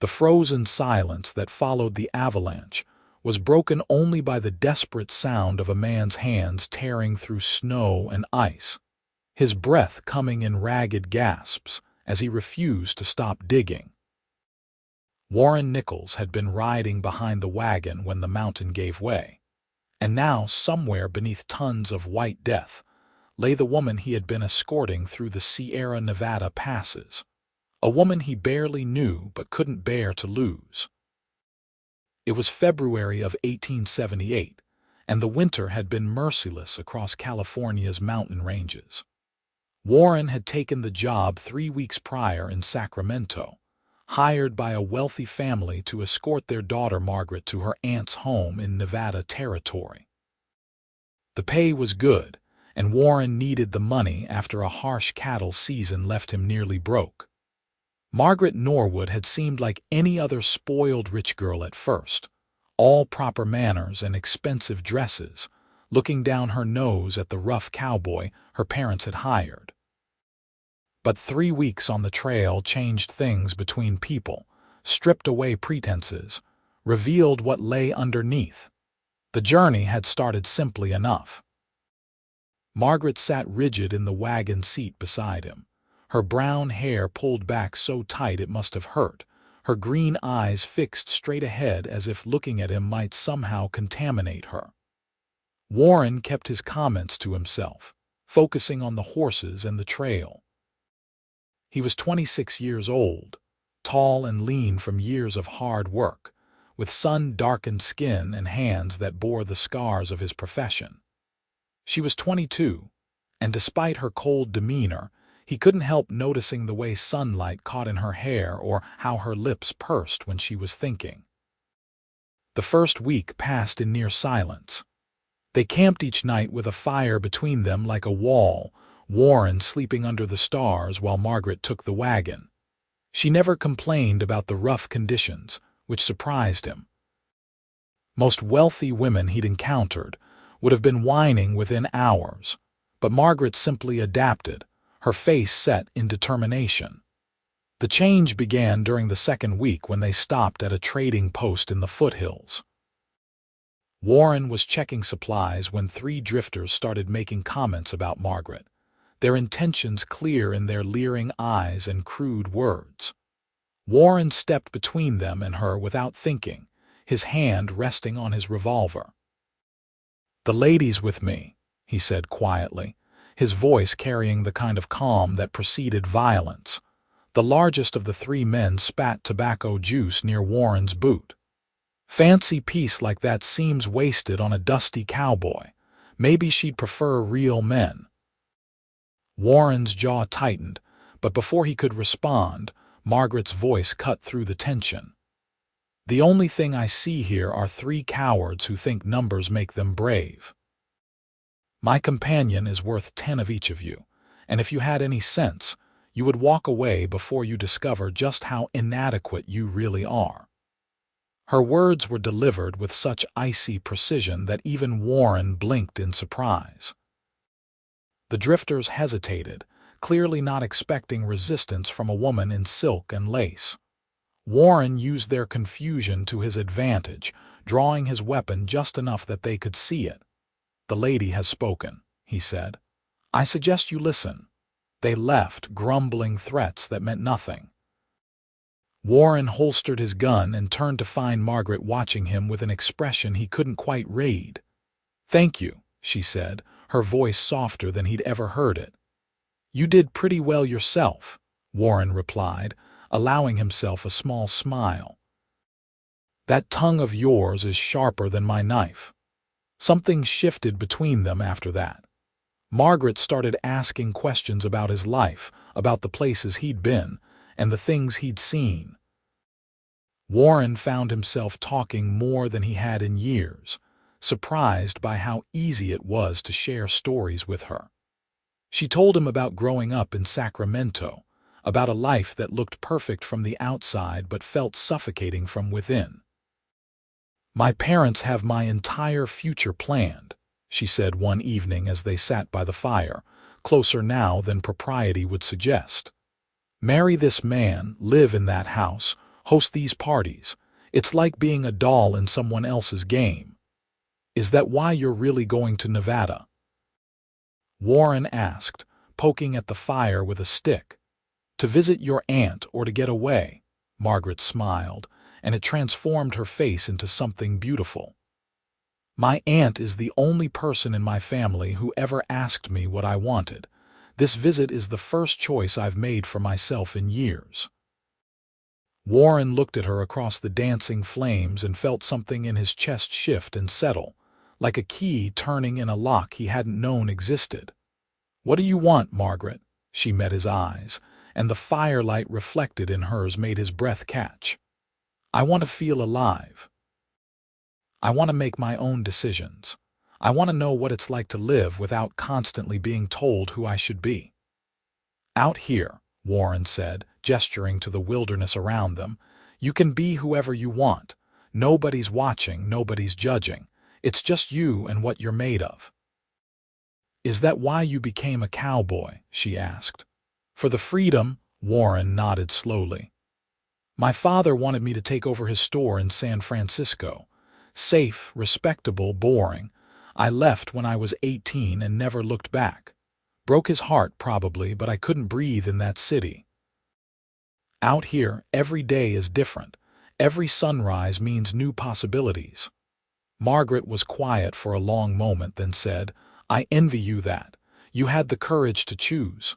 The frozen silence that followed the avalanche was broken only by the desperate sound of a man's hands tearing through snow and ice, his breath coming in ragged gasps as he refused to stop digging. Warren Nichols had been riding behind the wagon when the mountain gave way, and now, somewhere beneath tons of white death, lay the woman he had been escorting through the Sierra Nevada passes, a woman he barely knew but couldn't bear to lose. It was February of 1878, and the winter had been merciless across California's mountain ranges. Warren had taken the job 3 weeks prior in Sacramento, hired by a wealthy family to escort their daughter Margaret to her aunt's home in Nevada Territory. The pay was good, and Warren needed the money after a harsh cattle season left him nearly broke. Margaret Norwood had seemed like any other spoiled rich girl at first, all proper manners and expensive dresses, looking down her nose at the rough cowboy her parents had hired. But 3 weeks on the trail changed things between people, stripped away pretenses, revealed what lay underneath. The journey had started simply enough. Margaret sat rigid in the wagon seat beside him, her brown hair pulled back so tight it must have hurt, her green eyes fixed straight ahead as if looking at him might somehow contaminate her. Warren kept his comments to himself, focusing on the horses and the trail. He was 26 years old, tall and lean from years of hard work, with sun-darkened skin and hands that bore the scars of his profession. She was 22, and despite her cold demeanor, he couldn't help noticing the way sunlight caught in her hair or how her lips pursed when she was thinking. The first week passed in near silence. They camped each night with a fire between them like a wall, Warren sleeping under the stars while Margaret took the wagon. She never complained about the rough conditions, which surprised him. Most wealthy women he'd encountered would have been whining within hours, but Margaret simply adapted, her face set in determination. The change began during the second week when they stopped at a trading post in the foothills. Warren was checking supplies when 3 drifters started making comments about Margaret, their intentions clear in their leering eyes and crude words. Warren stepped between them and her without thinking, his hand resting on his revolver. "The lady's with me," he said quietly, his voice carrying the kind of calm that preceded violence. The largest of the 3 men spat tobacco juice near Warren's boot. "Fancy peace like that seems wasted on a dusty cowboy. Maybe she'd prefer real men." Warren's jaw tightened, but before he could respond, Margaret's voice cut through the tension. "The only thing I see here are 3 cowards who think numbers make them brave. My companion is worth 10 of each of you, and if you had any sense, you would walk away before you discover just how inadequate you really are." Her words were delivered with such icy precision that even Warren blinked in surprise. The drifters hesitated, clearly not expecting resistance from a woman in silk and lace. Warren used their confusion to his advantage, drawing his weapon just enough that they could see it. "The lady has spoken," he said. "I suggest you listen." They left, grumbling threats that meant nothing. Warren holstered his gun and turned to find Margaret watching him with an expression he couldn't quite read. "Thank you," she said, her voice softer than he'd ever heard it. "You did pretty well yourself," Warren replied, allowing himself a small smile. "That tongue of yours is sharper than my knife." Something shifted between them after that. Margaret started asking questions about his life, about the places he'd been, and the things he'd seen. Warren found himself talking more than he had in years, surprised by how easy it was to share stories with her. She told him about growing up in Sacramento, about a life that looked perfect from the outside but felt suffocating from within. "My parents have my entire future planned," she said one evening as they sat by the fire, closer now than propriety would suggest. "Marry this man, live in that house, host these parties. It's like being a doll in someone else's game. Is that why you're really going to Nevada? Warren asked, poking at the fire with a stick. To visit your aunt or to get away? Margaret smiled, and it transformed her face into something beautiful. My aunt is the only person in my family who ever asked me what I wanted. This visit is the first choice I've made for myself in years. Warren looked at her across the dancing flames and felt something in his chest shift and settle, like a key turning in a lock he hadn't known existed. What do you want, Margaret? She met his eyes, and the firelight reflected in hers made his breath catch. I want to feel alive. I want to make my own decisions. I want to know what it's like to live without constantly being told who I should be. Out here, Warren said, gesturing to the wilderness around them, you can be whoever you want. Nobody's watching, nobody's judging. It's just you and what you're made of. Is that why you became a cowboy? She asked. For the freedom, Warren nodded slowly. My father wanted me to take over his store in San Francisco. Safe, respectable, boring. I left when I was 18 and never looked back. Broke his heart, probably, but I couldn't breathe in that city. Out here, every day is different. Every sunrise means new possibilities. Margaret was quiet for a long moment, then said, I envy you that. You had the courage to choose.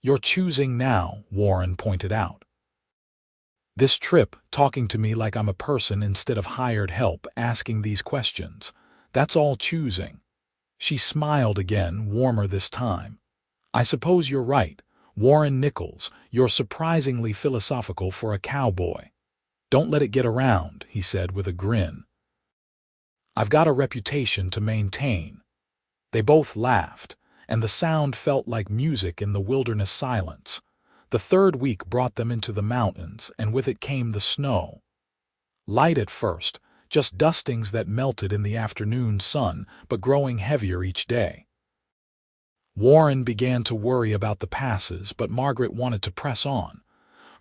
You're choosing now, Warren pointed out. This trip, talking to me like I'm a person instead of hired help, asking these questions, that's all choosing. She smiled again, warmer this time. I suppose you're right, Warren Nichols, you're surprisingly philosophical for a cowboy. Don't let it get around, he said with a grin. I've got a reputation to maintain. They both laughed, and the sound felt like music in the wilderness silence. The third week brought them into the mountains, and with it came the snow. Light at first, just dustings that melted in the afternoon sun, but growing heavier each day. Warren began to worry about the passes, but Margaret wanted to press on.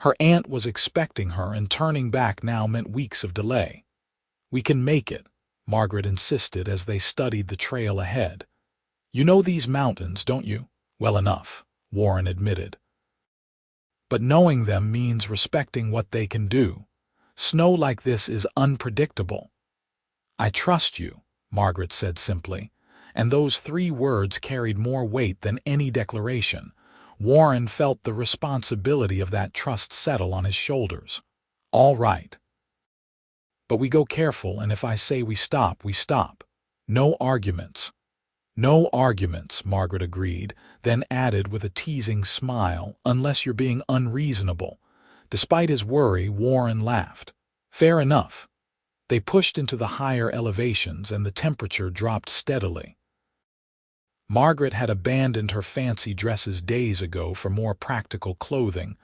Her aunt was expecting her, and turning back now meant weeks of delay. We can make it, Margaret insisted as they studied the trail ahead. You know these mountains, don't you? Well enough, Warren admitted. But knowing them means respecting what they can do. Snow like this is unpredictable. I trust you, Margaret said simply, and those 3 words carried more weight than any declaration. Warren felt the responsibility of that trust settle on his shoulders. All right. But we go careful, and if I say we stop, we stop. No arguments. No arguments, Margaret agreed, then added with a teasing smile, unless you're being unreasonable. Despite his worry, Warren laughed. Fair enough. They pushed into the higher elevations, and the temperature dropped steadily. Margaret had abandoned her fancy dresses days ago for more practical clothing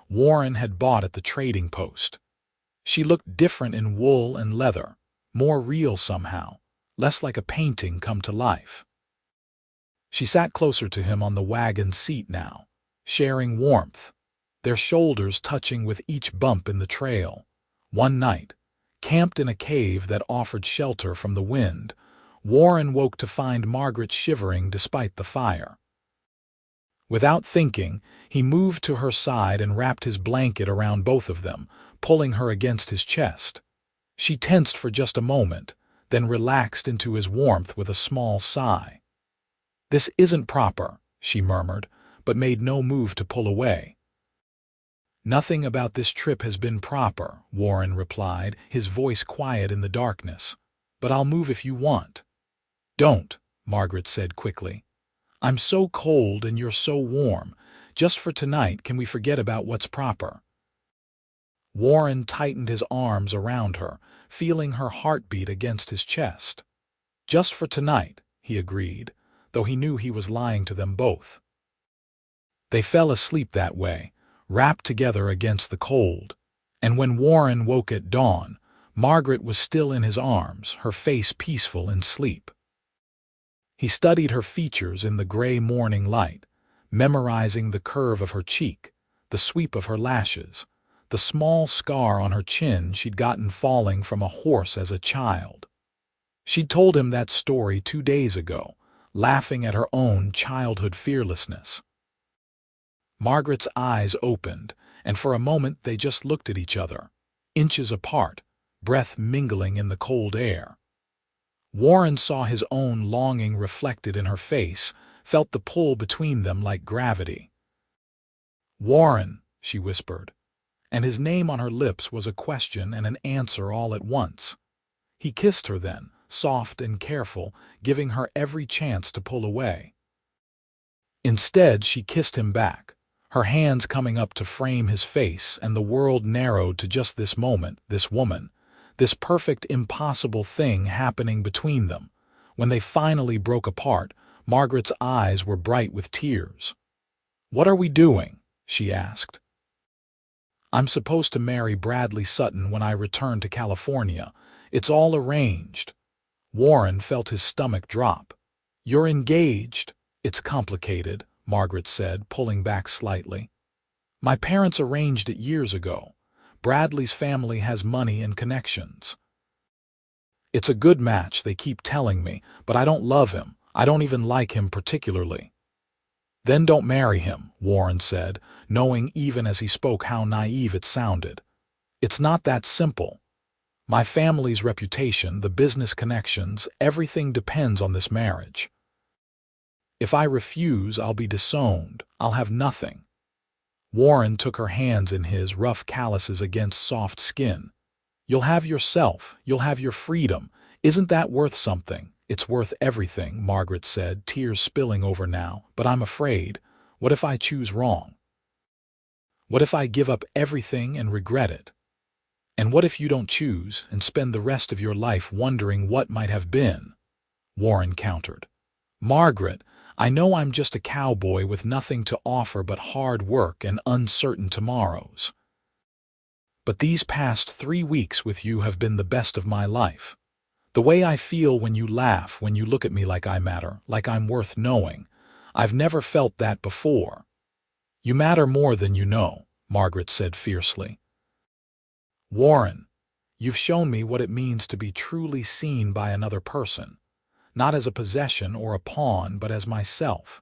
Warren had bought at the trading post. She looked different in wool and leather, more real somehow, less like a painting come to life. She sat closer to him on the wagon seat now, sharing warmth, their shoulders touching with each bump in the trail. One night, camped in a cave that offered shelter from the wind, Warren woke to find Margaret shivering despite the fire. Without thinking, he moved to her side and wrapped his blanket around both of them, pulling her against his chest. She tensed for just a moment, then relaxed into his warmth with a small sigh. This isn't proper, she murmured, but made no move to pull away. Nothing about this trip has been proper, Warren replied, his voice quiet in the darkness. But I'll move if you want. Don't, Margaret said quickly. I'm so cold and you're so warm. Just for tonight, can we forget about what's proper? Warren tightened his arms around her, feeling her heartbeat against his chest. Just for tonight, he agreed, though he knew he was lying to them both. They fell asleep that way, wrapped together against the cold, and when Warren woke at dawn, Margaret was still in his arms, her face peaceful in sleep. He studied her features in the gray morning light, memorizing the curve of her cheek, the sweep of her lashes, the small scar on her chin she'd gotten falling from a horse as a child. She'd told him that story 2 days ago, laughing at her own childhood fearlessness. Margaret's eyes opened, and for a moment they just looked at each other, inches apart, breath mingling in the cold air. Warren saw his own longing reflected in her face, felt the pull between them like gravity. "Warren," she whispered, and his name on her lips was a question and an answer all at once. He kissed her then, soft and careful, giving her every chance to pull away. Instead, she kissed him back, her hands coming up to frame his face, and the world narrowed to just this moment, this woman, this perfect, impossible thing happening between them. When they finally broke apart, Margaret's eyes were bright with tears. "What are we doing?" she asked. "I'm supposed to marry Bradley Sutton when I return to California. It's all arranged." Warren felt his stomach drop. "You're engaged?" "It's complicated," Margaret said, pulling back slightly. "My parents arranged it years ago. Bradley's family has money and connections. It's a good match, they keep telling me, but I don't love him. I don't even like him particularly." "Then don't marry him," Warren said, knowing even as he spoke how naive it sounded. "It's not that simple. My family's reputation, the business connections, everything depends on this marriage. If I refuse, I'll be disowned. I'll have nothing." Warren took her hands in his, rough calluses against soft skin. "You'll have yourself. You'll have your freedom. Isn't that worth something?" "It's worth everything," Margaret said, tears spilling over now. "But I'm afraid. What if I choose wrong? What if I give up everything and regret it? And what if you don't choose and spend the rest of your life wondering what might have been?" Warren countered. "Margaret, I know I'm just a cowboy with nothing to offer but hard work and uncertain tomorrows. But these past 3 weeks with you have been the best of my life. The way I feel when you laugh, when you look at me like I matter, like I'm worth knowing. I've never felt that before." "You matter more than you know," Margaret said fiercely. "Warren, you've shown me what it means to be truly seen by another person. Not as a possession or a pawn, but as myself.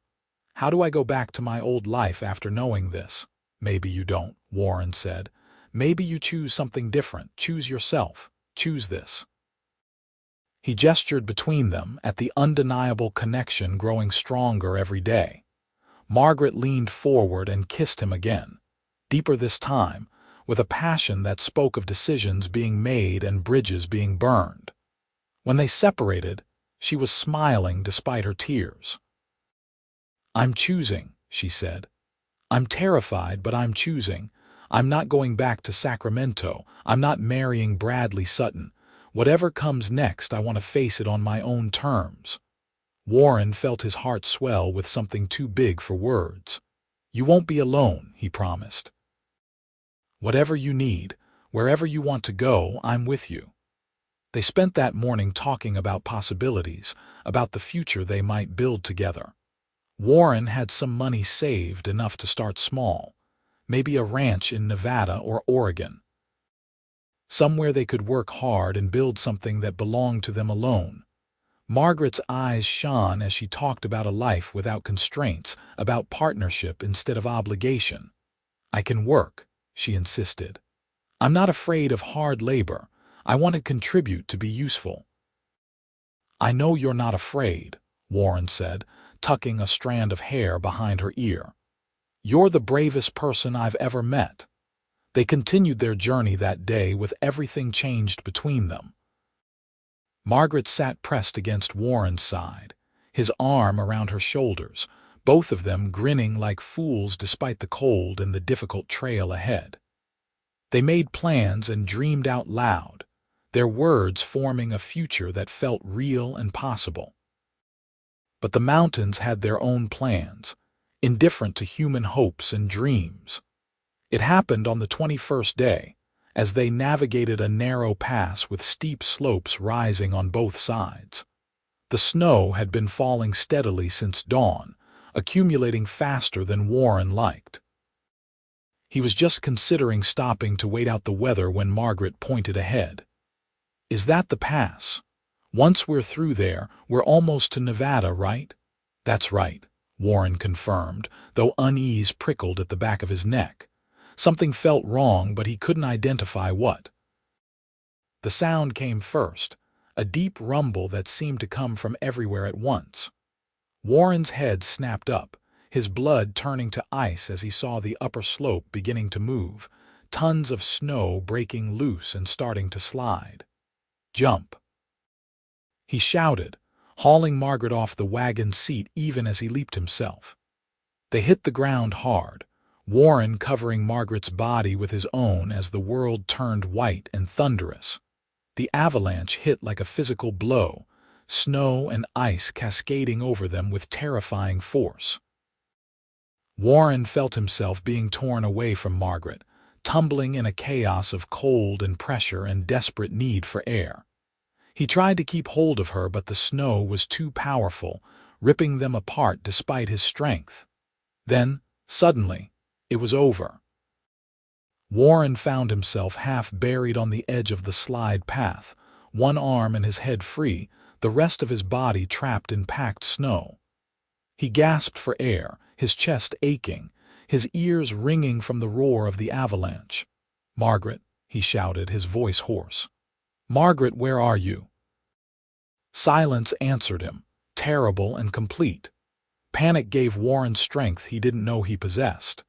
How do I go back to my old life after knowing this?" "Maybe you don't," Warren said. "Maybe you choose something different. Choose yourself. Choose this." He gestured between them, at the undeniable connection growing stronger every day. Margaret leaned forward and kissed him again, deeper this time, with a passion that spoke of decisions being made and bridges being burned. When they separated, she was smiling despite her tears. "I'm choosing," she said. "I'm terrified, but I'm choosing. I'm not going back to Sacramento. I'm not marrying Bradley Sutton. Whatever comes next, I want to face it on my own terms." Warren felt his heart swell with something too big for words. "You won't be alone," he promised. "Whatever you need, wherever you want to go, I'm with you." They spent that morning talking about possibilities, about the future they might build together. Warren had some money saved, enough to start small, maybe a ranch in Nevada or Oregon. Somewhere they could work hard and build something that belonged to them alone. Margaret's eyes shone as she talked about a life without constraints, about partnership instead of obligation. "I can work," she insisted. "I'm not afraid of hard labor. I want to contribute, to be useful." "I know you're not afraid," Warren said, tucking a strand of hair behind her ear. "You're the bravest person I've ever met." They continued their journey that day with everything changed between them. Margaret sat pressed against Warren's side, his arm around her shoulders, both of them grinning like fools despite the cold and the difficult trail ahead. They made plans and dreamed out loud, their words forming a future that felt real and possible. But the mountains had their own plans, indifferent to human hopes and dreams. It happened on the 21st day, as they navigated a narrow pass with steep slopes rising on both sides. The snow had been falling steadily since dawn, accumulating faster than Warren liked. He was just considering stopping to wait out the weather when Margaret pointed ahead. "Is that the pass? Once we're through there, we're almost to Nevada, right?" "That's right," Warren confirmed, though unease prickled at the back of his neck. Something felt wrong, but he couldn't identify what. The sound came first, a deep rumble that seemed to come from everywhere at once. Warren's head snapped up, his blood turning to ice as he saw the upper slope beginning to move, tons of snow breaking loose and starting to slide. "Jump!" he shouted, hauling Margaret off the wagon seat even as he leaped himself. They hit the ground hard, Warren covering Margaret's body with his own as the world turned white and thunderous. The avalanche hit like a physical blow, snow and ice cascading over them with terrifying force. Warren felt himself being torn away from Margaret, tumbling in a chaos of cold and pressure and desperate need for air. He tried to keep hold of her, but the snow was too powerful, ripping them apart despite his strength. Then, suddenly, it was over. Warren found himself half buried on the edge of the slide path, one arm and his head free, the rest of his body trapped in packed snow. He gasped for air, his chest aching, his ears ringing from the roar of the avalanche. "Margaret," he shouted, his voice hoarse. "Margaret, where are you?" Silence answered him, terrible and complete. Panic gave Warren strength he didn't know he possessed.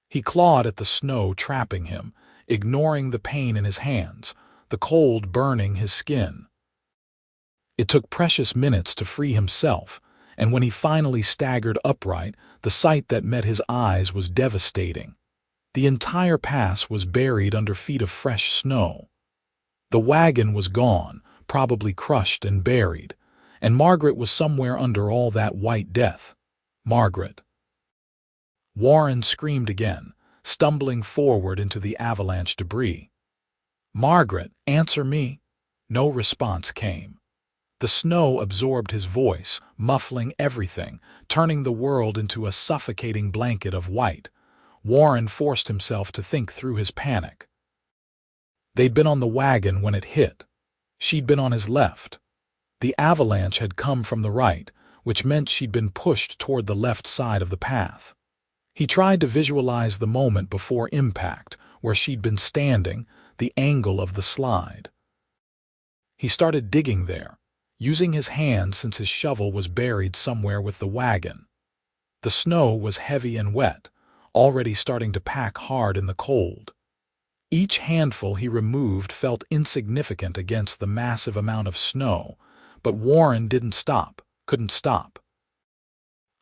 He clawed at the snow trapping him, ignoring the pain in his hands, the cold burning his skin. It took precious minutes to free himself, and when he finally staggered upright, the sight that met his eyes was devastating. The entire pass was buried under feet of fresh snow. The wagon was gone, probably crushed and buried, and Margaret was somewhere under all that white death. Margaret! Warren screamed again, stumbling forward into the avalanche debris. "Margaret, answer me!" No response came. The snow absorbed his voice, muffling everything, turning the world into a suffocating blanket of white. Warren forced himself to think through his panic. They'd been on the wagon when it hit. She'd been on his left. The avalanche had come from the right, which meant she'd been pushed toward the left side of the path. He tried to visualize the moment before impact, where she'd been standing, the angle of the slide. He started digging there, using his hands since his shovel was buried somewhere with the wagon. The snow was heavy and wet, already starting to pack hard in the cold. Each handful he removed felt insignificant against the massive amount of snow, but Warren couldn't stop.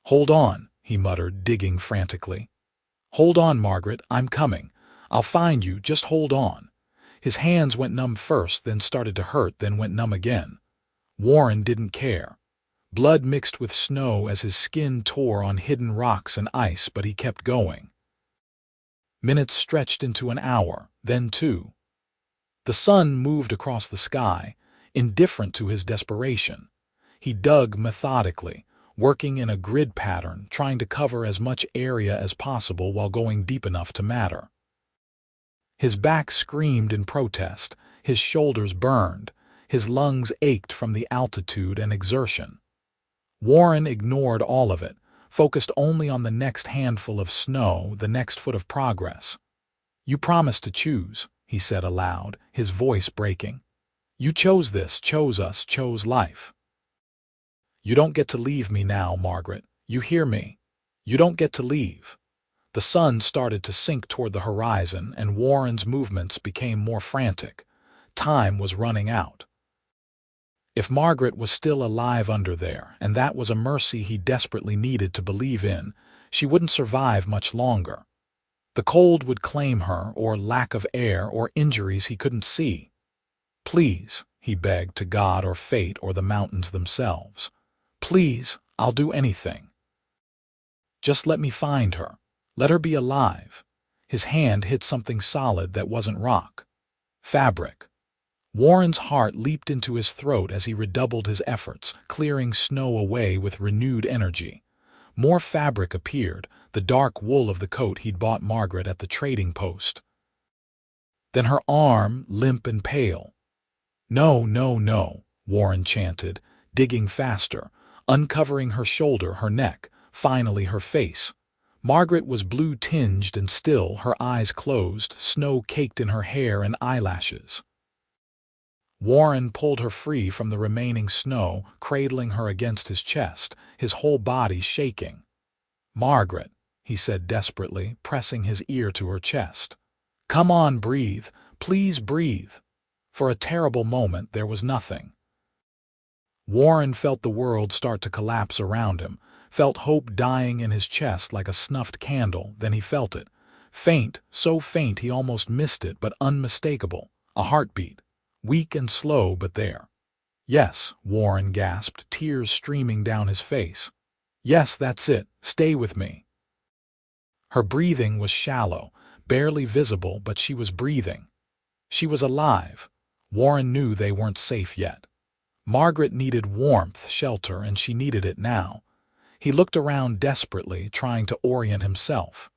"Hold on," he muttered, digging frantically. "Hold on, Margaret, I'm coming. I'll find you, just hold on." His hands went numb first, then started to hurt, then went numb again. Warren didn't care. Blood mixed with snow as his skin tore on hidden rocks and ice, but he kept going. Minutes stretched into an hour, then 2. The sun moved across the sky, indifferent to his desperation. He dug methodically, working in a grid pattern, trying to cover as much area as possible while going deep enough to matter. His back screamed in protest, his shoulders burned, his lungs ached from the altitude and exertion. Warren ignored all of it, focused only on the next handful of snow, the next foot of progress. "You promised to choose," he said aloud, his voice breaking. "You chose this, chose us, chose life. You don't get to leave me now, Margaret. You hear me? You don't get to leave." The sun started to sink toward the horizon, and Warren's movements became more frantic. Time was running out. If Margaret was still alive under there, and that was a mercy he desperately needed to believe in, she wouldn't survive much longer. The cold would claim her, or lack of air, or injuries he couldn't see. "Please," he begged to God or fate or the mountains themselves. "Please, I'll do anything. Just let me find her. Let her be alive." His hand hit something solid that wasn't rock. Fabric. Warren's heart leaped into his throat as he redoubled his efforts, clearing snow away with renewed energy. More fabric appeared, the dark wool of the coat he'd bought Margaret at the trading post. Then her arm, limp and pale. "No, no, no," Warren chanted, digging faster, uncovering her shoulder, her neck, finally her face. Margaret was blue-tinged and still, her eyes closed, snow caked in her hair and eyelashes. Warren pulled her free from the remaining snow, cradling her against his chest, his whole body shaking. "Margaret," he said desperately, pressing his ear to her chest. "Come on, breathe. Please breathe." For a terrible moment there was nothing. Warren felt the world start to collapse around him, felt hope dying in his chest like a snuffed candle. Then he felt it. Faint, so faint he almost missed it, but unmistakable. A heartbeat. Weak and slow, but there. "Yes," Warren gasped, tears streaming down his face. "Yes, that's it. Stay with me." Her breathing was shallow, barely visible, but she was breathing. She was alive. Warren knew they weren't safe yet. Margaret needed warmth, shelter, and she needed it now. He looked around desperately, trying to orient himself.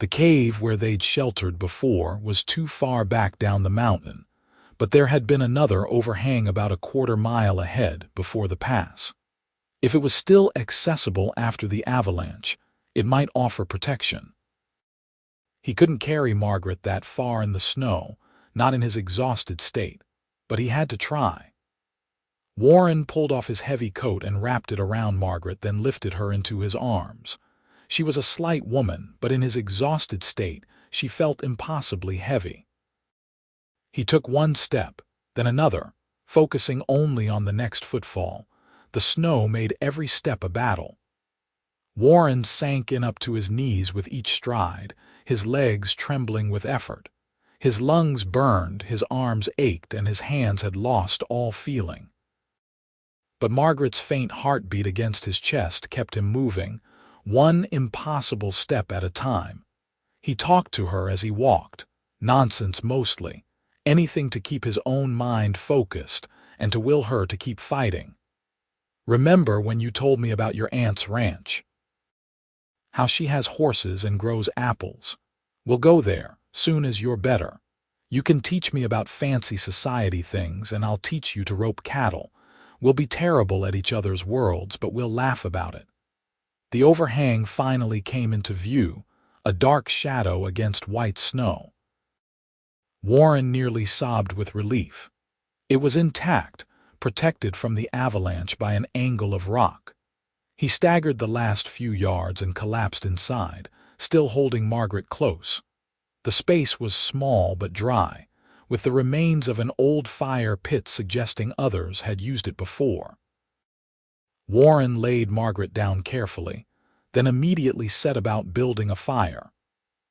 The cave where they'd sheltered before was too far back down the mountain, but there had been another overhang about a quarter-mile ahead before the pass. If it was still accessible after the avalanche, it might offer protection. He couldn't carry Margaret that far in the snow, not in his exhausted state, but he had to try. Warren pulled off his heavy coat and wrapped it around Margaret, then lifted her into his arms. She was a slight woman, but in his exhausted state, she felt impossibly heavy. He took one step, then another, focusing only on the next footfall. The snow made every step a battle. Warren sank in up to his knees with each stride, his legs trembling with effort. His lungs burned, his arms ached, and his hands had lost all feeling. But Margaret's faint heartbeat against his chest kept him moving, one impossible step at a time. He talked to her as he walked, nonsense mostly, anything to keep his own mind focused and to will her to keep fighting. "Remember when you told me about your aunt's ranch? How she has horses and grows apples. We'll go there, soon as you're better. You can teach me about fancy society things, and I'll teach you to rope cattle. We'll be terrible at each other's worlds, but we'll laugh about it." The overhang finally came into view, a dark shadow against white snow. Warren nearly sobbed with relief. It was intact, protected from the avalanche by an angle of rock. He staggered the last few yards and collapsed inside, still holding Margaret close. The space was small but dry, with the remains of an old fire pit suggesting others had used it before. Warren laid Margaret down carefully, then immediately set about building a fire.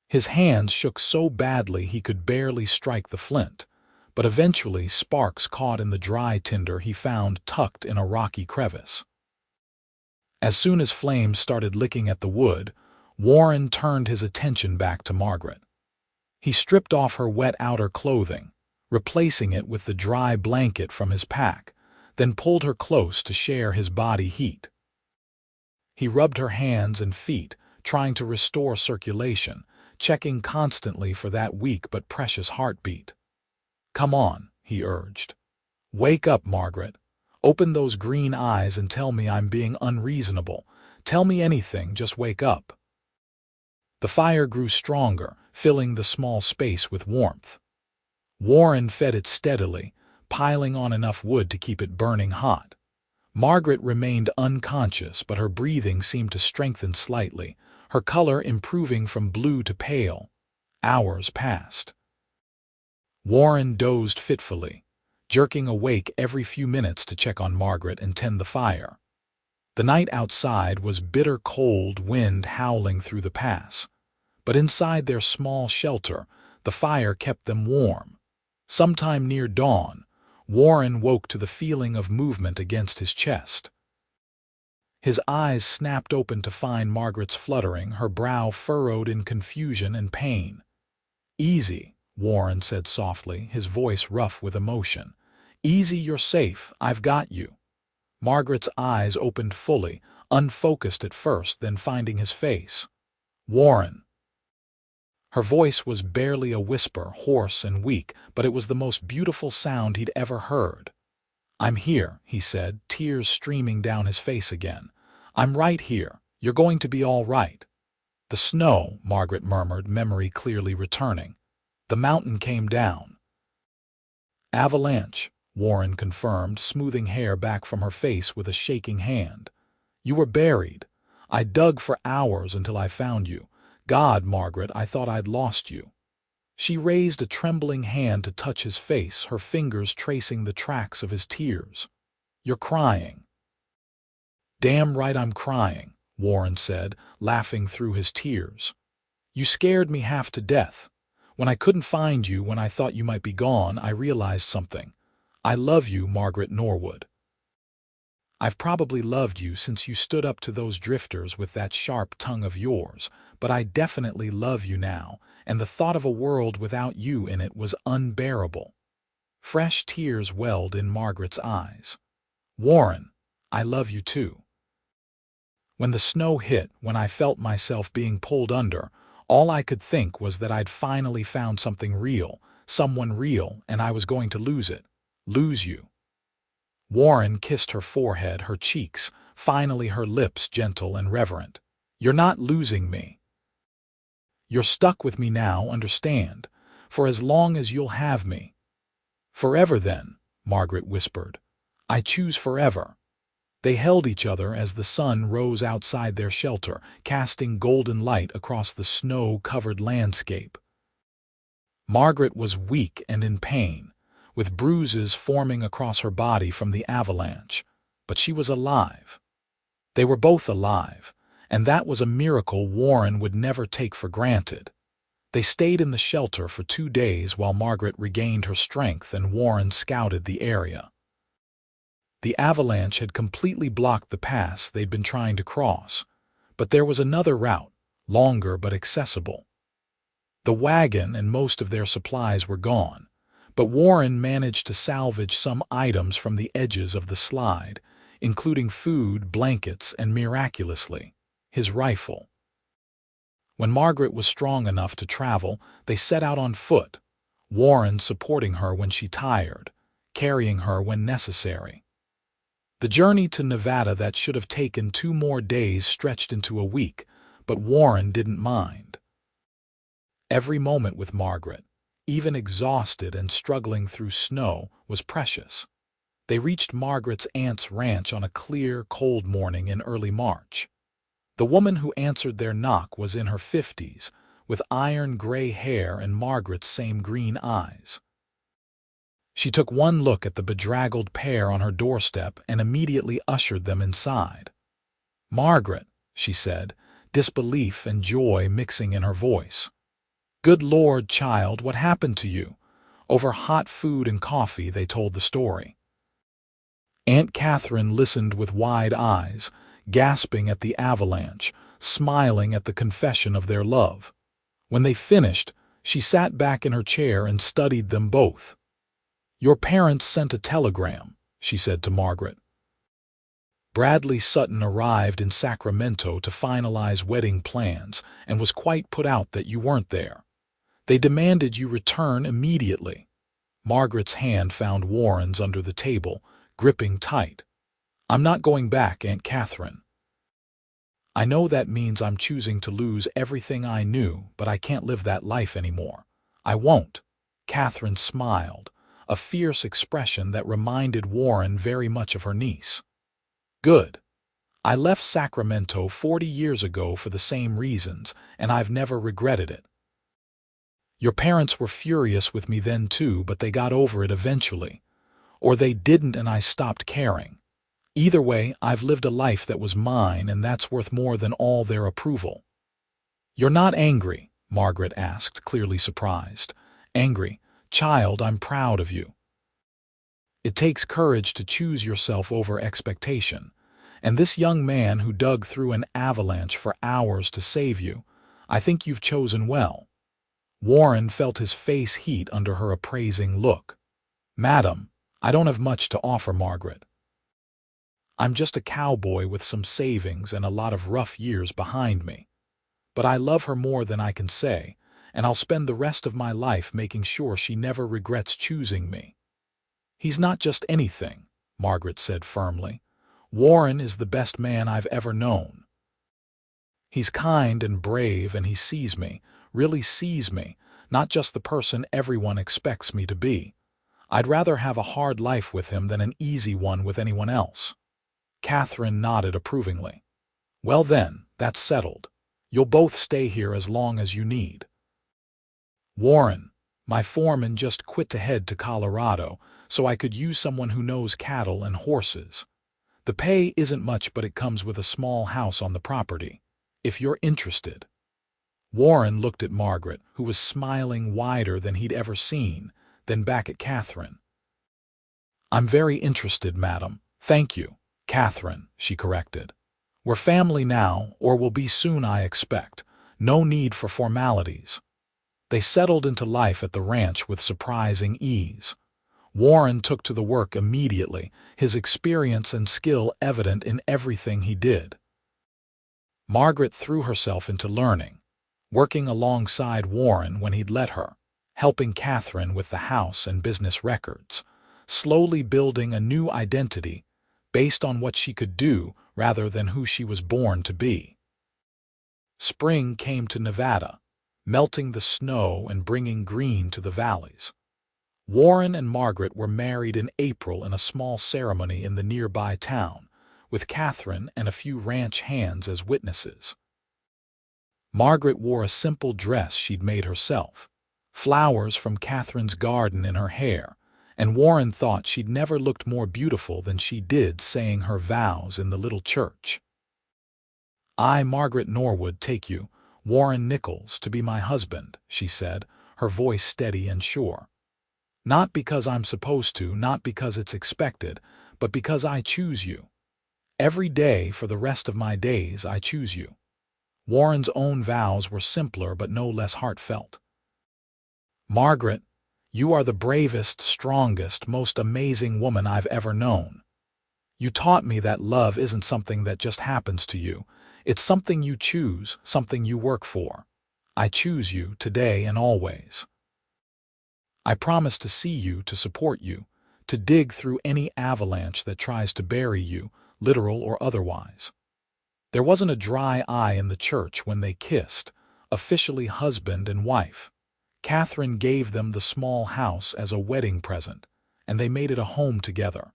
His hands shook so badly he could barely strike the flint, but eventually sparks caught in the dry tinder he found tucked in a rocky crevice. As soon as flames started licking at the wood, Warren turned his attention back to Margaret. He stripped off her wet outer clothing, replacing it with the dry blanket from his pack, then pulled her close to share his body heat. He rubbed her hands and feet, trying to restore circulation, checking constantly for that weak but precious heartbeat. "Come on," he urged. "Wake up, Margaret. Open those green eyes and tell me I'm being unreasonable. Tell me anything, just wake up." The fire grew stronger, filling the small space with warmth. Warren fed it steadily, piling on enough wood to keep it burning hot. Margaret remained unconscious, but her breathing seemed to strengthen slightly, her color improving from blue to pale. Hours passed. Warren dozed fitfully, jerking awake every few minutes to check on Margaret and tend the fire. The night outside was bitter cold, wind howling through the pass. But inside their small shelter, the fire kept them warm. Sometime near dawn, Warren woke to the feeling of movement against his chest. His eyes snapped open to find Margaret's fluttering, her brow furrowed in confusion and pain. "Easy," Warren said softly, his voice rough with emotion. "Easy, you're safe. I've got you." Margaret's eyes opened fully, unfocused at first, then finding his face. "Warren." Her voice was barely a whisper, hoarse and weak, but it was the most beautiful sound he'd ever heard. "I'm here," he said, tears streaming down his face again. "I'm right here. You're going to be all right." "The snow," Margaret murmured, memory clearly returning. "The mountain came down." "Avalanche," Warren confirmed, smoothing hair back from her face with a shaking hand. "You were buried. I dug for hours until I found you. God, Margaret, I thought I'd lost you." She raised a trembling hand to touch his face, her fingers tracing the tracks of his tears. "You're crying." "Damn right I'm crying," Warren said, laughing through his tears. "You scared me half to death. When I couldn't find you, when I thought you might be gone, I realized something. I love you, Margaret Norwood. I've probably loved you since you stood up to those drifters with that sharp tongue of yours, but I definitely love you now, and the thought of a world without you in it was unbearable." Fresh tears welled in Margaret's eyes. "Warren, I love you too." When the snow hit, when I felt myself being pulled under, all I could think was that I'd finally found something real, someone real, and I was going to lose it. Lose you. Warren kissed her forehead, her cheeks, finally her lips gentle and reverent. "You're not losing me. You're stuck with me now, understand, for as long as you'll have me." "Forever then," Margaret whispered. "I choose forever." They held each other as the sun rose outside their shelter, casting golden light across the snow-covered landscape. Margaret was weak and in pain, with bruises forming across her body from the avalanche, but she was alive. They were both alive, and that was a miracle Warren would never take for granted. They stayed in the shelter for 2 days while Margaret regained her strength and Warren scouted the area. The avalanche had completely blocked the pass they'd been trying to cross, but there was another route, longer but accessible. The wagon and most of their supplies were gone, but Warren managed to salvage some items from the edges of the slide, including food, blankets, and miraculously, his rifle. When Margaret was strong enough to travel, they set out on foot, Warren supporting her when she tired, carrying her when necessary. The journey to Nevada that should have taken 2 more days stretched into a week, but Warren didn't mind. Every moment with Margaret, even exhausted and struggling through snow, was precious. They reached Margaret's aunt's ranch on a clear, cold morning in early March. The woman who answered their knock was in her 50s, with iron-gray hair and Margaret's same green eyes. She took one look at the bedraggled pair on her doorstep and immediately ushered them inside. "Margaret," she said, disbelief and joy mixing in her voice. "Good Lord, child, what happened to you?" Over hot food and coffee, they told the story. Aunt Catherine listened with wide eyes, gasping at the avalanche, smiling at the confession of their love. When they finished, she sat back in her chair and studied them both. "Your parents sent a telegram," she said to Margaret. "Bradley Sutton arrived in Sacramento to finalize wedding plans and was quite put out that you weren't there. They demanded you return immediately." Margaret's hand found Warren's under the table, gripping tight. "I'm not going back, Aunt Catherine. I know that means I'm choosing to lose everything I knew, but I can't live that life anymore. I won't." Catherine smiled, a fierce expression that reminded Warren very much of her niece. "Good. I left Sacramento 40 years ago for the same reasons, and I've never regretted it. Your parents were furious with me then too, but they got over it eventually. Or they didn't and I stopped caring. Either way, I've lived a life that was mine, and that's worth more than all their approval." "You're not angry?" Margaret asked, clearly surprised. "Angry? Child, I'm proud of you. It takes courage to choose yourself over expectation. And this young man who dug through an avalanche for hours to save you, I think you've chosen well." Warren felt his face heat under her appraising look. "Madam, I don't have much to offer, Margaret. I'm just a cowboy with some savings and a lot of rough years behind me. But I love her more than I can say, and I'll spend the rest of my life making sure she never regrets choosing me." "He's not just anything," Margaret said firmly. "Warren is the best man I've ever known. He's kind and brave, and he sees me, really sees me, not just the person everyone expects me to be. I'd rather have a hard life with him than an easy one with anyone else." Catherine nodded approvingly. "Well then, that's settled. You'll both stay here as long as you need." "Warren, my foreman just quit to head to Colorado, so I could use someone who knows cattle and horses. The pay isn't much, but it comes with a small house on the property, if you're interested." Warren looked at Margaret, who was smiling wider than he'd ever seen, then back at Catherine. "I'm very interested, madam. Thank you, Catherine," she corrected. "We're family now, or will be soon, I expect. No need for formalities." They settled into life at the ranch with surprising ease. Warren took to the work immediately, his experience and skill evident in everything he did. Margaret threw herself into learning, working alongside Warren when he'd let her, helping Catherine with the house and business records, slowly building a new identity based on what she could do rather than who she was born to be. Spring came to Nevada, melting the snow and bringing green to the valleys. Warren and Margaret were married in April in a small ceremony in the nearby town, with Catherine and a few ranch hands as witnesses. Margaret wore a simple dress she'd made herself, flowers from Catherine's garden in her hair, and Warren thought she'd never looked more beautiful than she did saying her vows in the little church. "I, Margaret Norwood, take you, Warren Nichols, to be my husband," she said, her voice steady and sure. "Not because I'm supposed to, not because it's expected, but because I choose you. Every day for the rest of my days I choose you." Warren's own vows were simpler but no less heartfelt. "Margaret, you are the bravest, strongest, most amazing woman I've ever known. You taught me that love isn't something that just happens to you. It's something you choose, something you work for. I choose you today and always. I promise to see you, to support you, to dig through any avalanche that tries to bury you, literal or otherwise." There wasn't a dry eye in the church when they kissed, officially husband and wife. Catherine gave them the small house as a wedding present, and they made it a home together.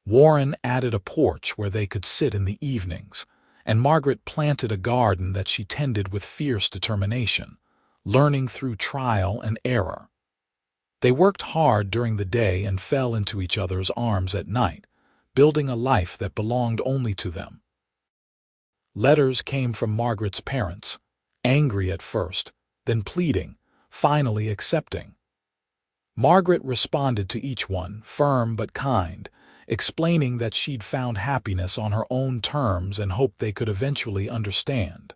Warren added a porch where they could sit in the evenings, and Margaret planted a garden that she tended with fierce determination, learning through trial and error. They worked hard during the day and fell into each other's arms at night, building a life that belonged only to them. Letters came from Margaret's parents, angry at first, then pleading, finally accepting. Margaret responded to each one, firm but kind, explaining that she'd found happiness on her own terms and hoped they could eventually understand.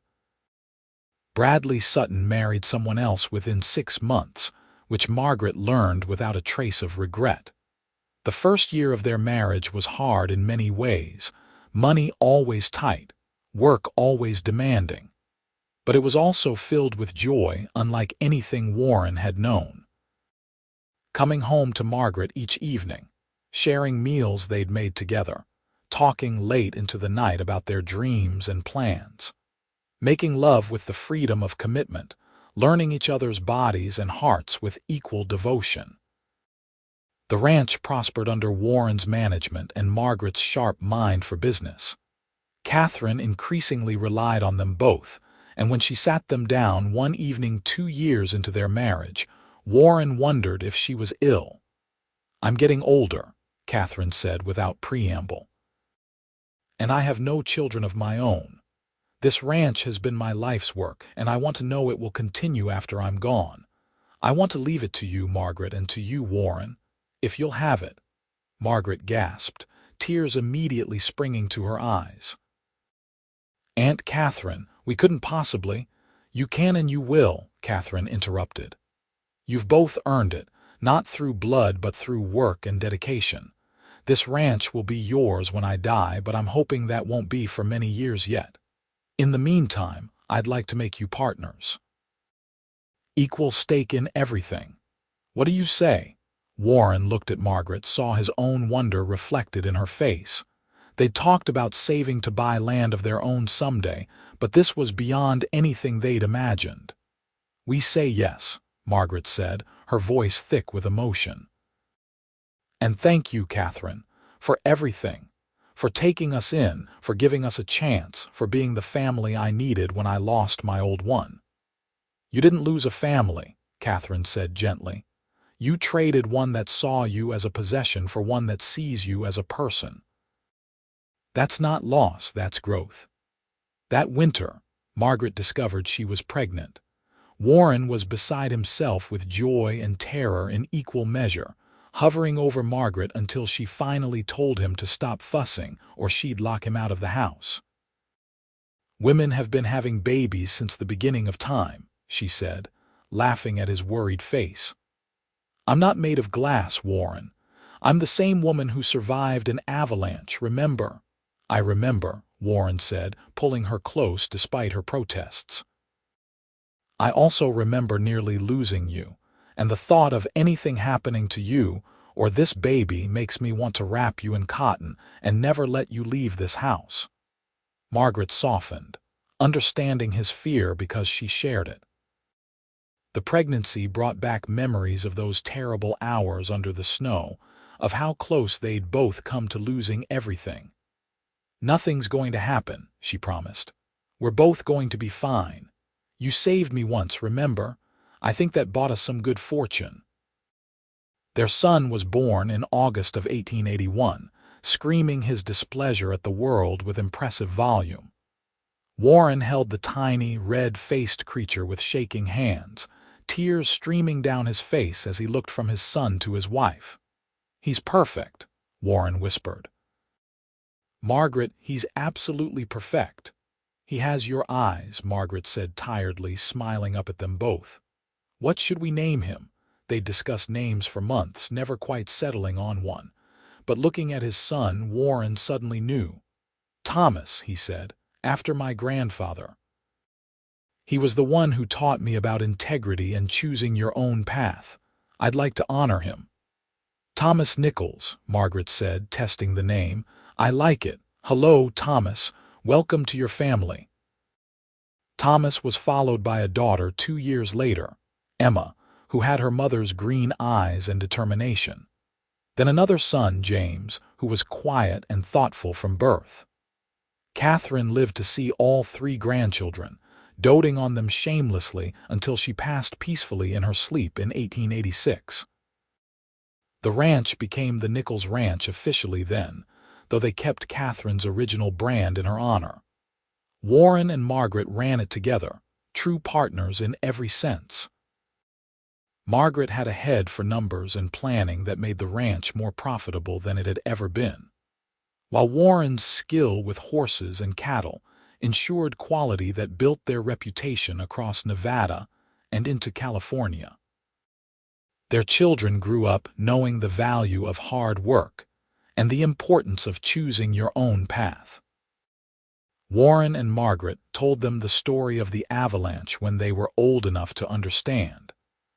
Bradley Sutton married someone else within 6 months, which Margaret learned without a trace of regret. The first year of their marriage was hard in many ways, money always tight, work always demanding. But it was also filled with joy unlike anything Warren had known. Coming home to Margaret each evening, sharing meals they'd made together, talking late into the night about their dreams and plans, making love with the freedom of commitment, learning each other's bodies and hearts with equal devotion. The ranch prospered under Warren's management and Margaret's sharp mind for business. Catherine increasingly relied on them both, and when she sat them down one evening 2 years into their marriage, Warren wondered if she was ill. "I'm getting older," Catherine said without preamble. "And I have no children of my own. This ranch has been my life's work, and I want to know it will continue after I'm gone. I want to leave it to you, Margaret, and to you, Warren, if you'll have it." Margaret gasped, tears immediately springing to her eyes. "Aunt Catherine, we couldn't possibly—" "You can and you will," Catherine interrupted. "You've both earned it, not through blood but through work and dedication. This ranch will be yours when I die, but I'm hoping that won't be for many years yet. In the meantime, I'd like to make you partners. Equal stake in everything. What do you say?" Warren looked at Margaret, saw his own wonder reflected in her face. They'd talked about saving to buy land of their own someday, but this was beyond anything they'd imagined. "We say yes," Margaret said, her voice thick with emotion. "And thank you, Catherine, for everything, for taking us in, for giving us a chance, for being the family I needed when I lost my old one." "You didn't lose a family," Catherine said gently. "You traded one that saw you as a possession for one that sees you as a person. That's not loss, that's growth." That winter, Margaret discovered she was pregnant. Warren was beside himself with joy and terror in equal measure, hovering over Margaret until she finally told him to stop fussing or she'd lock him out of the house. "Women have been having babies since the beginning of time," she said, laughing at his worried face. "I'm not made of glass, Warren. I'm the same woman who survived an avalanche, remember?" "I remember," Warren said, pulling her close despite her protests. "I also remember nearly losing you, and the thought of anything happening to you or this baby makes me want to wrap you in cotton and never let you leave this house." Margaret softened, understanding his fear because she shared it. The pregnancy brought back memories of those terrible hours under the snow, of how close they'd both come to losing everything. "Nothing's going to happen," she promised. "We're both going to be fine. You saved me once, remember? I think that bought us some good fortune." Their son was born in August of 1881, screaming his displeasure at the world with impressive volume. Warren held the tiny, red-faced creature with shaking hands, tears streaming down his face as he looked from his son to his wife. "He's perfect," Warren whispered. "Margaret, he's absolutely perfect. He has your eyes," Margaret said tiredly, smiling up at them both. "What should we name him?" They discussed names for months, never quite settling on one. But looking at his son, Warren suddenly knew. "Thomas," he said, "after my grandfather. He was the one who taught me about integrity and choosing your own path. I'd like to honor him." "Thomas Nichols," Margaret said, testing the name. "I like it. Hello, Thomas. Welcome to your family." Thomas was followed by a daughter 2 years later, Emma, who had her mother's green eyes and determination. Then another son, James, who was quiet and thoughtful from birth. Catherine lived to see all 3 grandchildren, doting on them shamelessly until she passed peacefully in her sleep in 1886. The ranch became the Nichols Ranch officially then, though they kept Catherine's original brand in her honor. Warren and Margaret ran it together, true partners in every sense. Margaret had a head for numbers and planning that made the ranch more profitable than it had ever been, while Warren's skill with horses and cattle ensured quality that built their reputation across Nevada and into California. Their children grew up knowing the value of hard work and the importance of choosing your own path. Warren and Margaret told them the story of the avalanche when they were old enough to understand,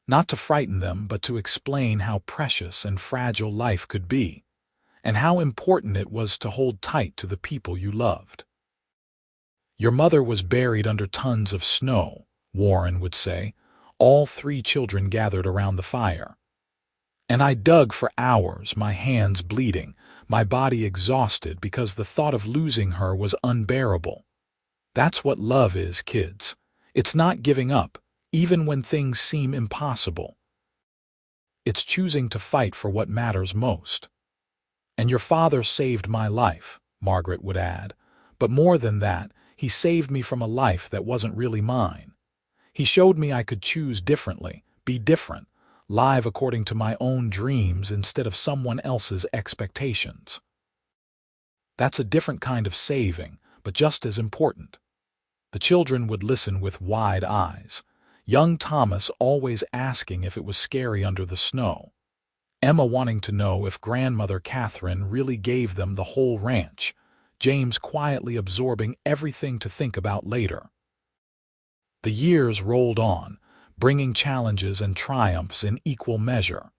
not to frighten them but to explain how precious and fragile life could be, and how important it was to hold tight to the people you loved. "Your mother was buried under tons of snow," Warren would say, all 3 children gathered around the fire. "And I dug for hours, my hands bleeding, my body exhausted because the thought of losing her was unbearable. That's what love is, kids. It's not giving up, even when things seem impossible. It's choosing to fight for what matters most. And your father saved my life," Margaret would add, "but more than that, he saved me from a life that wasn't really mine. He showed me I could choose differently, be different, live according to my own dreams instead of someone else's expectations. That's a different kind of saving, but just as important." The children would listen with wide eyes, young Thomas always asking if it was scary under the snow. Emma wanting to know if Grandmother Catherine really gave them the whole ranch, James quietly absorbing everything to think about later. The years rolled on, bringing challenges and triumphs in equal measure.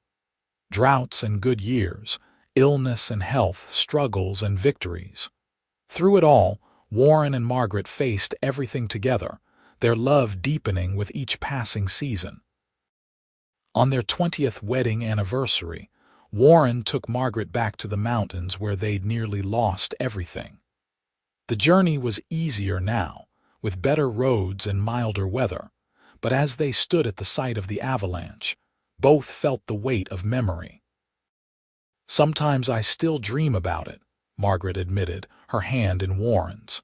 Droughts and good years, illness and health, struggles and victories. Through it all, Warren and Margaret faced everything together, their love deepening with each passing season. On their 20th wedding anniversary, Warren took Margaret back to the mountains where they'd nearly lost everything. The journey was easier now, with better roads and milder weather, but as they stood at the site of the avalanche, both felt the weight of memory. "Sometimes I still dream about it," Margaret admitted, her hand in Warren's.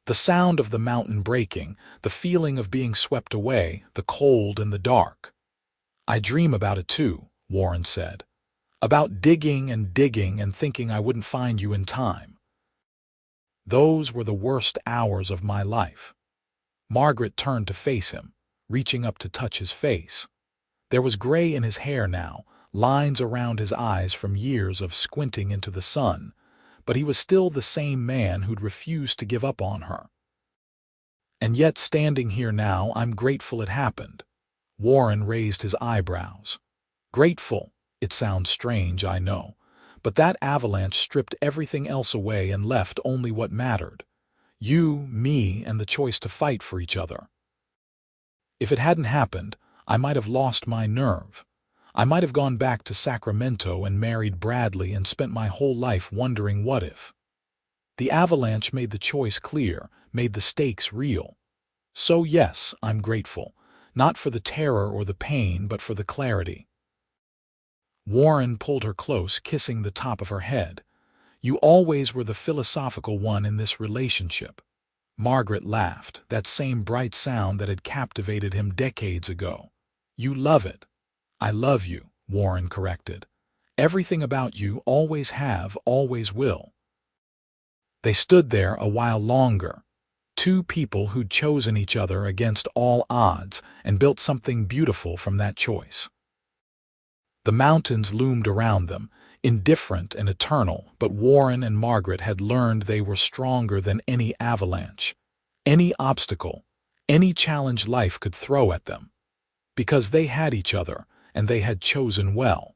"The sound of the mountain breaking, the feeling of being swept away, the cold and the dark." "I dream about it too," Warren said. "About digging and thinking I wouldn't find you in time. Those were the worst hours of my life." Margaret turned to face him, reaching up to touch his face. There was gray in his hair now, lines around his eyes from years of squinting into the sun, but he was still the same man who'd refused to give up on her. "And yet, standing here now, I'm grateful it happened." Warren raised his eyebrows. "Grateful? It sounds strange, I know, but that avalanche stripped everything else away and left only what mattered. You, me, and the choice to fight for each other. If it hadn't happened, I might have lost my nerve. I might have gone back to Sacramento and married Bradley and spent my whole life wondering what if. The avalanche made the choice clear, made the stakes real. So yes, I'm grateful, not for the terror or the pain, but for the clarity." Warren pulled her close, kissing the top of her head. "You always were the philosophical one in this relationship." Margaret laughed, that same bright sound that had captivated him decades ago. "You love it." "I love you," Warren corrected. "Everything about you, always have, always will." They stood there a while longer, two people who'd chosen each other against all odds and built something beautiful from that choice. The mountains loomed around them, indifferent and eternal, but Warren and Margaret had learned they were stronger than any avalanche, any obstacle, any challenge life could throw at them, because they had each other, and they had chosen well.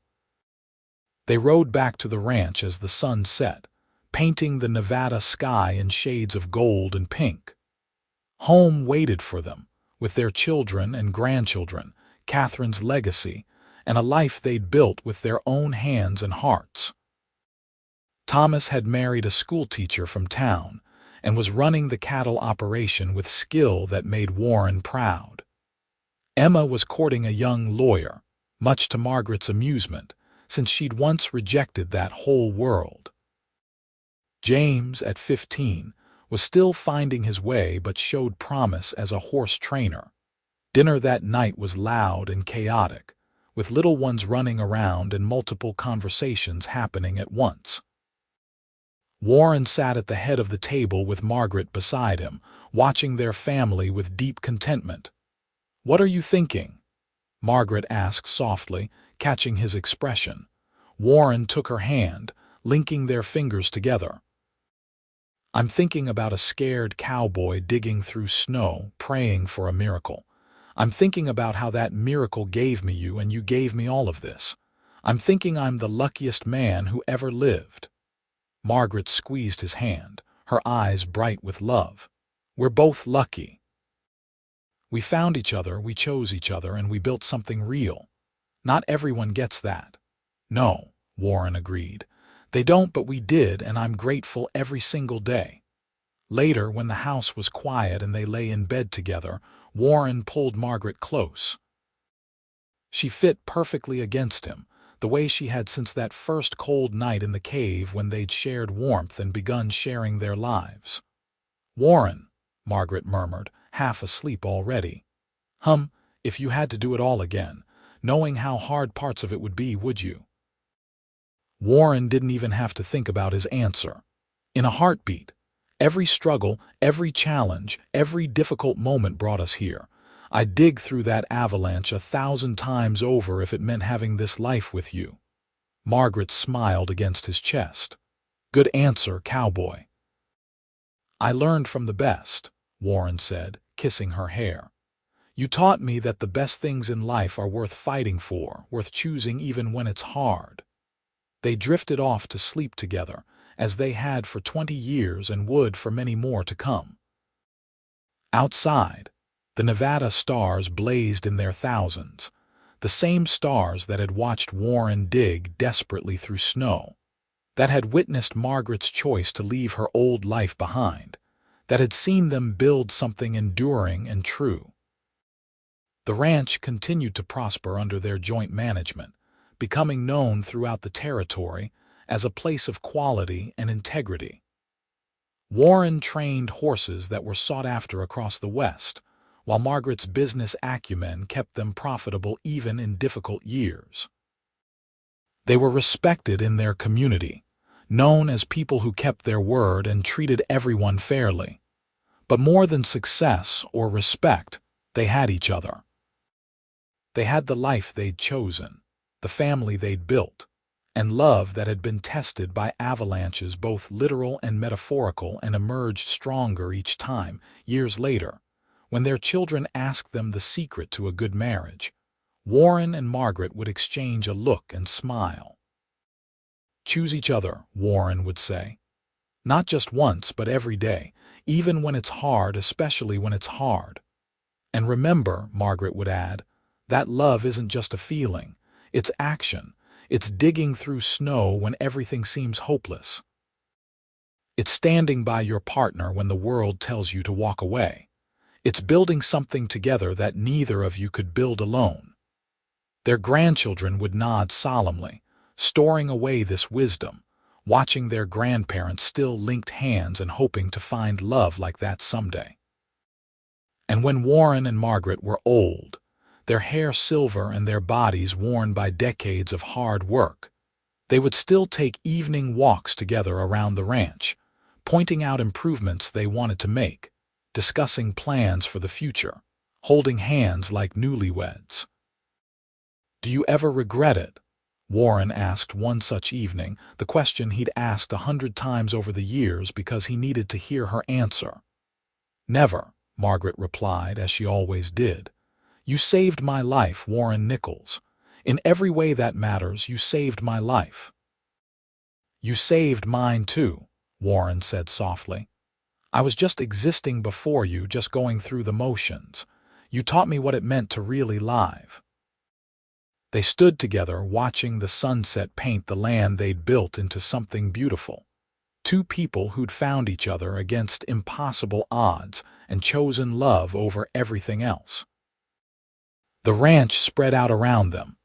They rode back to the ranch as the sun set, painting the Nevada sky in shades of gold and pink. Home waited for them, with their children and grandchildren, Catherine's legacy, and a life they'd built with their own hands and hearts. Thomas had married a schoolteacher from town and was running the cattle operation with skill that made Warren proud. Emma was courting a young lawyer, much to Margaret's amusement, since she'd once rejected that whole world. James, at 15, was still finding his way but showed promise as a horse trainer. Dinner that night was loud and chaotic, with little ones running around and multiple conversations happening at once. Warren sat at the head of the table with Margaret beside him, watching their family with deep contentment. "What are you thinking?" Margaret asked softly, catching his expression. Warren took her hand, linking their fingers together. "I'm thinking about a scared cowboy digging through snow, praying for a miracle. I'm thinking about how that miracle gave me you and you gave me all of this. I'm thinking I'm the luckiest man who ever lived." Margaret squeezed his hand, her eyes bright with love. "We're both lucky. We found each other, we chose each other, and we built something real. Not everyone gets that." "No," Warren agreed. "They don't, but we did, and I'm grateful every single day." Later, when the house was quiet and they lay in bed together, Warren pulled Margaret close. She fit perfectly against him, the way she had since that first cold night in the cave when they'd shared warmth and begun sharing their lives. "Warren," Margaret murmured, half asleep already. If you had to do it all again, knowing how hard parts of it would be, would you?" Warren didn't even have to think about his answer. In a heartbeat, every struggle, every challenge, every difficult moment brought us here. I'd dig through that avalanche 1,000 times over if it meant having this life with you. Margaret smiled against his chest. "Good answer, Cowboy." "I learned from the best," Warren said, kissing her hair. "You taught me that the best things in life are worth fighting for, worth choosing even when it's hard." They drifted off to sleep together, as they had for 20 years and would for many more to come. Outside, the Nevada stars blazed in their thousands, the same stars that had watched Warren dig desperately through snow, that had witnessed Margaret's choice to leave her old life behind, that had seen them build something enduring and true. The ranch continued to prosper under their joint management, becoming known throughout the territory as a place of quality and integrity. Warren trained horses that were sought after across the West, while Margaret's business acumen kept them profitable even in difficult years. They were respected in their community, known as people who kept their word and treated everyone fairly. But more than success or respect, they had each other. They had the life they'd chosen, the family they'd built, and love that had been tested by avalanches both literal and metaphorical and emerged stronger each time. Years later, when their children asked them the secret to a good marriage, Warren and Margaret would exchange a look and smile. "Choose each other," Warren would say. "Not just once, but every day, even when it's hard, especially when it's hard. And remember," Margaret would add, "that love isn't just a feeling, it's action. It's digging through snow when everything seems hopeless. It's standing by your partner when the world tells you to walk away. It's building something together that neither of you could build alone." Their grandchildren would nod solemnly, storing away this wisdom, watching their grandparents still linked hands and hoping to find love like that someday. And when Warren and Margaret were old, their hair silver and their bodies worn by decades of hard work, they would still take evening walks together around the ranch, pointing out improvements they wanted to make, discussing plans for the future, holding hands like newlyweds. "Do you ever regret it?" Warren asked one such evening, the question he'd asked 100 times over the years because he needed to hear her answer. "Never," Margaret replied, as she always did. "You saved my life, Warren Nichols. In every way that matters, you saved my life." "You saved mine too," Warren said softly. "I was just existing before you, just going through the motions. You taught me what it meant to really live." They stood together, watching the sunset paint the land they'd built into something beautiful. Two people who'd found each other against impossible odds and chosen love over everything else. The ranch spread out around them,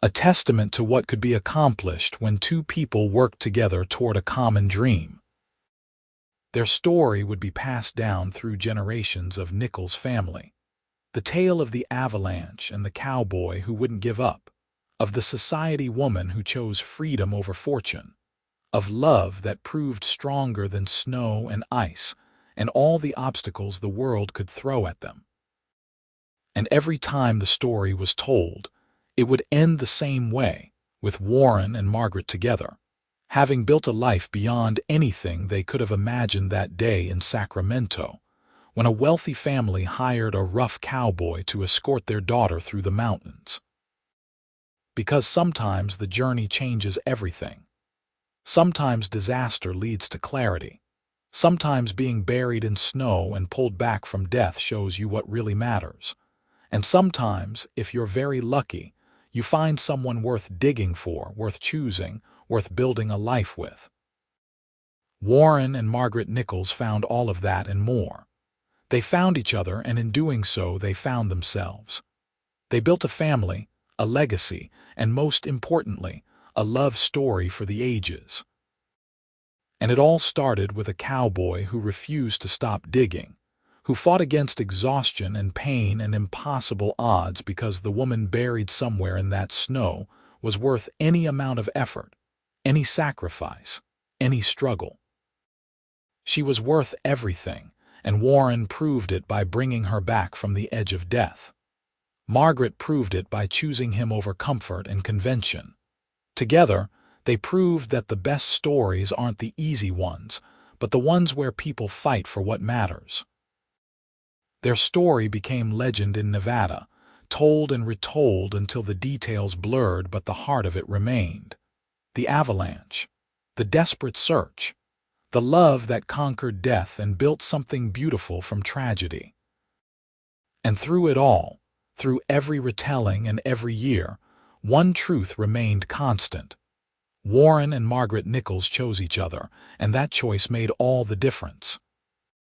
a testament to what could be accomplished when two people worked together toward a common dream. Their story would be passed down through generations of Nichols' family. The tale of the avalanche and the cowboy who wouldn't give up, of the society woman who chose freedom over fortune, of love that proved stronger than snow and ice and all the obstacles the world could throw at them. And every time the story was told, it would end the same way, with Warren and Margaret together, having built a life beyond anything they could have imagined that day in Sacramento, when a wealthy family hired a rough cowboy to escort their daughter through the mountains. Because sometimes the journey changes everything. Sometimes disaster leads to clarity. Sometimes being buried in snow and pulled back from death shows you what really matters. And sometimes, if you're very lucky, you find someone worth digging for, worth choosing, worth building a life with. Warren and Margaret Nichols found all of that and more. They found each other, and in doing so, they found themselves. They built a family, a legacy, and most importantly, a love story for the ages. And it all started with a cowboy who refused to stop digging, who fought against exhaustion and pain and impossible odds because the woman buried somewhere in that snow was worth any amount of effort, any sacrifice, any struggle. She was worth everything, and Warren proved it by bringing her back from the edge of death. Margaret proved it by choosing him over comfort and convention. Together, They proved that the best stories aren't the easy ones, but the ones where people fight for what matters. Their story became legend in Nevada, told and retold until the details blurred but the heart of it remained. The avalanche, the desperate search, the love that conquered death and built something beautiful from tragedy. And through it all, through every retelling and every year, one truth remained constant. Warren and Margaret Nichols chose each other, and that choice made all the difference.